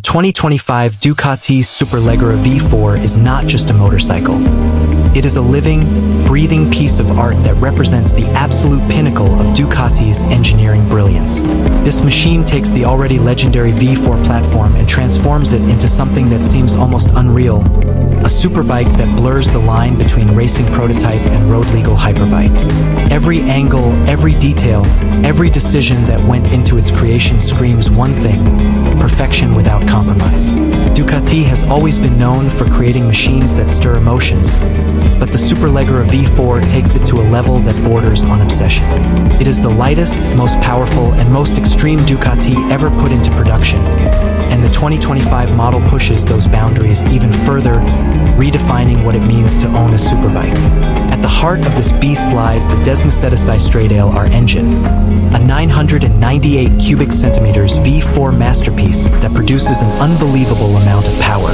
2025 Ducati Superleggera V4 is not just a motorcycle. It is a living, breathing piece of art that represents the absolute pinnacle of Ducati's engineering brilliance. This machine takes the already legendary V4 platform and transforms it into something that seems almost unreal, a superbike that blurs the line between racing prototype and road-legal hyperbike. Every angle, every detail, every decision that went into its creation screams one thing: perfection without compromise. Ducati has always been known for creating machines that stir emotions, but the Superleggera V4 takes it to a level that borders on obsession. It is the lightest, most powerful, and most extreme Ducati ever put into production, and the 2025 model pushes those boundaries even further, redefining what it means to own a superbike. At the heart of this beast lies the aerospace-grade engine, a 998 cubic centimeters V4 masterpiece that produces an unbelievable amount of power.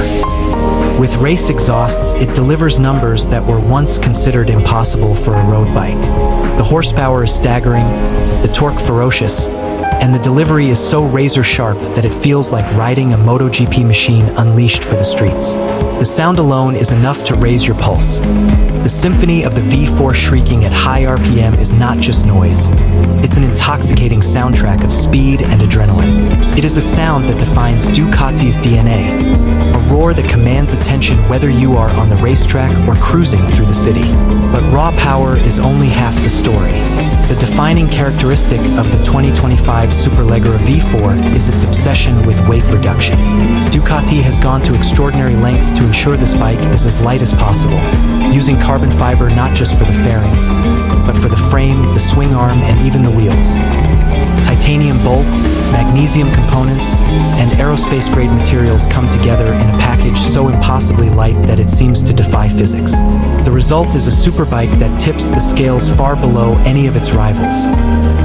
With race exhausts, it delivers numbers that were once considered impossible for a road bike. The horsepower is staggering, the torque ferocious, and the delivery is so razor-sharp that it feels like riding a MotoGP machine unleashed for the streets. The sound alone is enough to raise your pulse. The symphony of the V4 shrieking at high RPM is not just noise. It's an intoxicating soundtrack of speed and adrenaline. It is a sound that defines Ducati's DNA, a roar that commands attention whether you are on the racetrack or cruising through the city. But raw power is only half the story. The defining characteristic of the 2025 Superleggera V4 is its obsession with weight reduction. Ducati has gone to extraordinary lengths to ensure this bike is as light as possible, using carbon fiber not just for the fairings, but for the frame, the swing arm, and even the wheels. Titanium bolts, magnesium components, and aerospace-grade materials come together in a package so impossibly light that it seems to defy physics. The result is a superbike that tips the scales far below any of its rivals,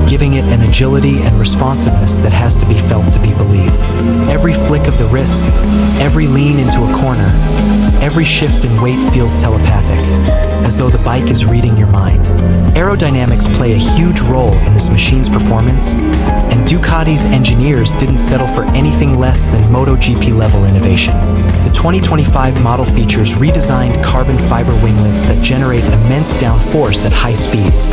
giving it an agility and responsiveness that has to be felt to be believed. Every flick of the wrist, every lean into a corner, every shift in weight feels telepathic, as though the bike is reading your mind. Aerodynamics play a huge role in this machine's performance, and Ducati's engineers didn't settle for anything less than MotoGP-level innovation. The 2025 model features redesigned carbon fiber winglets that generate immense downforce at high speeds,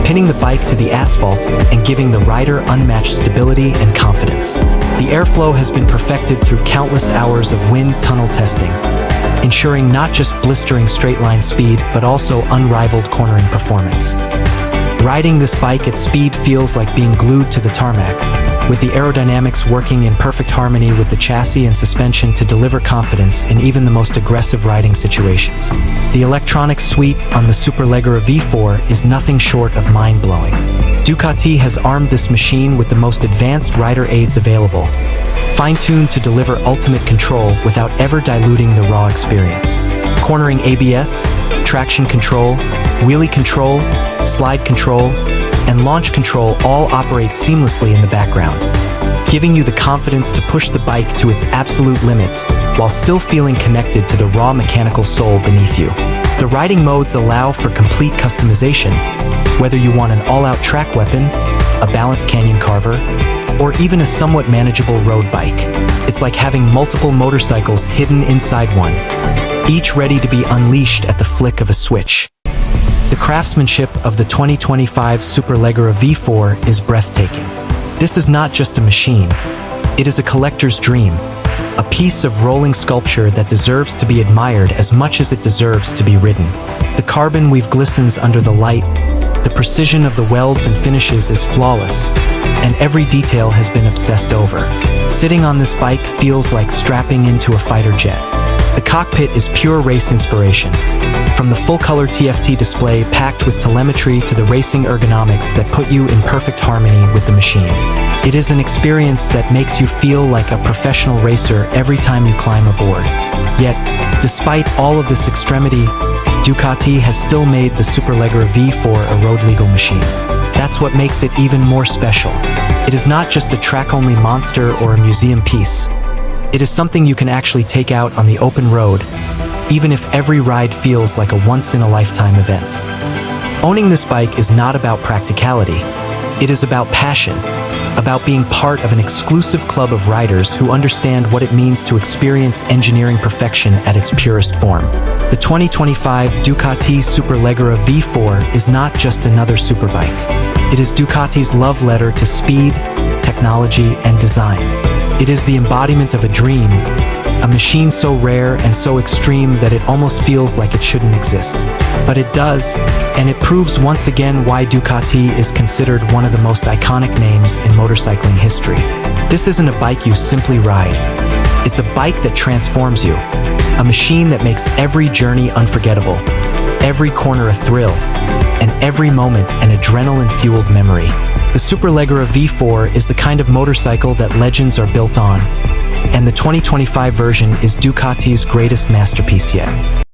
pinning the bike to the asphalt and giving the rider unmatched stability and confidence. The airflow has been perfected through countless hours of wind tunnel testing, ensuring not just blistering straight-line speed, but also unrivaled cornering performance. Riding this bike at speed feels like being glued to the tarmac, with the aerodynamics working in perfect harmony with the chassis and suspension to deliver confidence in even the most aggressive riding situations. The electronic suite on the Superleggera V4 is nothing short of mind-blowing. Ducati has armed this machine with the most advanced rider aids available, fine-tuned to deliver ultimate control without ever diluting the raw experience. Cornering ABS, traction control, wheelie control, slide control, and launch control all operate seamlessly in the background, giving you the confidence to push the bike to its absolute limits while still feeling connected to the raw mechanical soul beneath you. The riding modes allow for complete customization, whether you want an all-out track weapon, a balanced canyon carver, or even a somewhat manageable road bike. It's like having multiple motorcycles hidden inside one, each ready to be unleashed at the flick of a switch. The craftsmanship of the 2025 Superleggera V4 is breathtaking. This is not just a machine, it is a collector's dream, a piece of rolling sculpture that deserves to be admired as much as it deserves to be ridden. The carbon weave glistens under the light, the precision of the welds and finishes is flawless, and every detail has been obsessed over. Sitting on this bike feels like strapping into a fighter jet. The cockpit is pure race inspiration, from the full-color TFT display packed with telemetry to the racing ergonomics that put you in perfect harmony with the machine. It is an experience that makes you feel like a professional racer every time you climb aboard. Yet, despite all of this extremity, Ducati has still made the Superleggera V4 a road-legal machine. That's what makes it even more special. It is not just a track-only monster or a museum piece. It is something you can actually take out on the open road, even if every ride feels like a once-in-a-lifetime event. Owning this bike is not about practicality. It is about passion, about being part of an exclusive club of riders who understand what it means to experience engineering perfection at its purest form. The 2025 Ducati Superleggera V4 is not just another superbike. It is Ducati's love letter to speed, technology, and design. It is the embodiment of a dream, a machine so rare and so extreme that it almost feels like it shouldn't exist. But it does, and it proves once again why Ducati is considered one of the most iconic names in motorcycling history. This isn't a bike you simply ride. It's a bike that transforms you, a machine that makes every journey unforgettable, every corner a thrill, and every moment an adrenaline-fueled memory. The Superleggera V4 is the kind of motorcycle that legends are built on, and the 2025 version is Ducati's greatest masterpiece yet.